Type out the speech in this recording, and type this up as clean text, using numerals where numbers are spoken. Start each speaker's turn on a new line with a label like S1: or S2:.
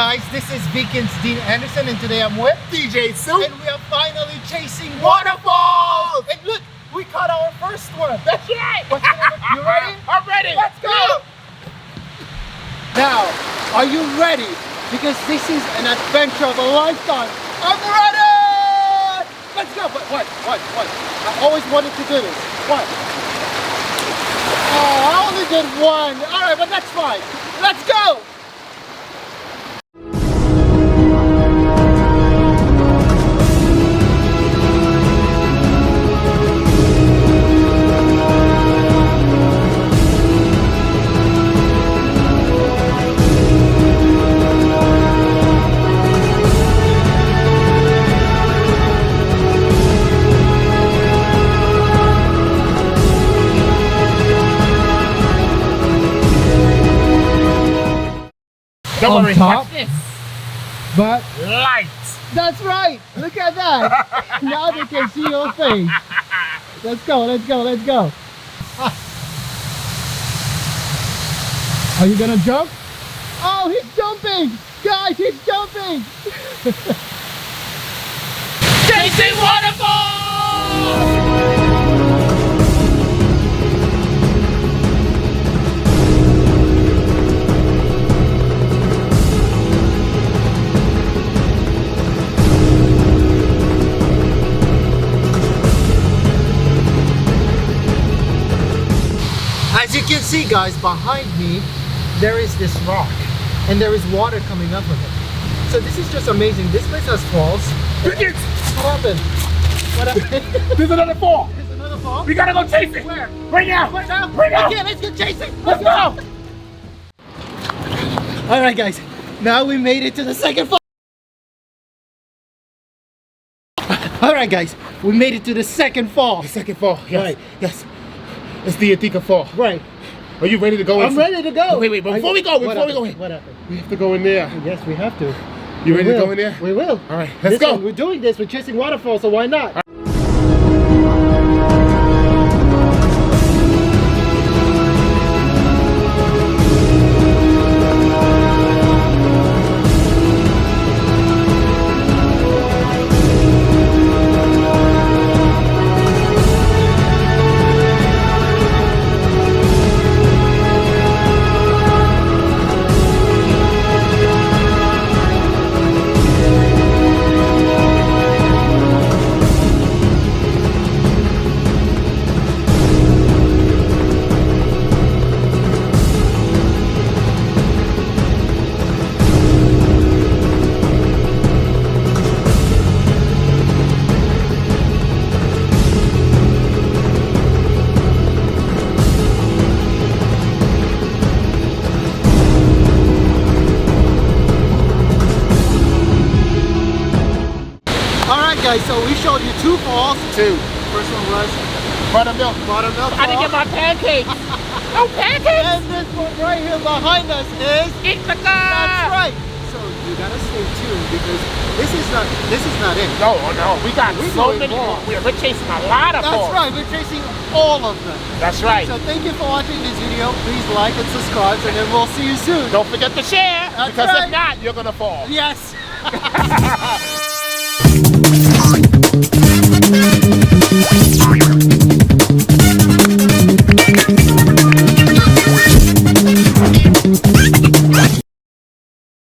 S1: guys, this is Beacon's Dean Anderson, and today I'm with
S2: DJ Soup,
S1: and we are finally chasing waterfalls! And look, we caught our first one!
S2: That's right!
S1: You ready?
S2: I'm ready!
S1: Let's go! Now, are you ready? Because this is an adventure of a lifetime. I'm ready! Let's go! But what? I always wanted to do this. What? Oh, I only did one. Alright, but that's fine. Let's go!
S2: Don't worry,
S1: top,
S2: watch this.
S1: But
S2: Lights.
S1: that's right. Look at that. Now they can see your face. Let's go. Are you gonna jump? Oh, he's jumping! Guys, he's jumping!
S2: Chasing waterfalls!
S1: As you can see, guys, behind me, there is this rock, and there is water coming up of it. So this is just amazing. This place has falls.
S2: Crickets!
S1: What happened? What happened?
S2: There's another fall!
S1: There's another fall?
S2: We gotta go chase it!
S1: Where?
S2: Right now!
S1: Right now?
S2: Right now!
S1: Okay, let's get chasing!
S2: Let's go!
S1: Alright, guys. Now we made it to the second fall. Alright, guys. We made it to the second fall.
S2: The second fall, yes.
S1: Right.
S2: Yes. It's the Atika fall.
S1: Right.
S2: Are you ready to go in?
S1: I'm ready to go.
S2: Wait, but before we go in.
S1: What happened?
S2: We have to go in there.
S1: Yes, we have to.
S2: You ready to go in there?
S1: We will.
S2: All right, let's go.
S1: We're doing this. We're chasing waterfalls, so why not? Guys, so we showed you two falls.
S2: Two.
S1: First one was
S2: Buttermilk.
S1: Buttermilk
S2: I didn't
S1: Fall.
S2: get my pancakes. No pancakes.
S1: And this one right here behind us is
S2: Ithaca.
S1: That's right. So you gotta stay tuned because this is not it.
S2: No. We got
S1: We're
S2: so
S1: going
S2: many
S1: more.
S2: more. We're chasing a lot of
S1: That's
S2: falls.
S1: right. We're chasing all of them.
S2: That's right.
S1: So thank you for watching this video. Please like and subscribe, and then we'll see you soon.
S2: Don't forget to share,
S1: That's
S2: because
S1: right.
S2: if not, you're gonna fall.
S1: Yes.
S3: Thank you.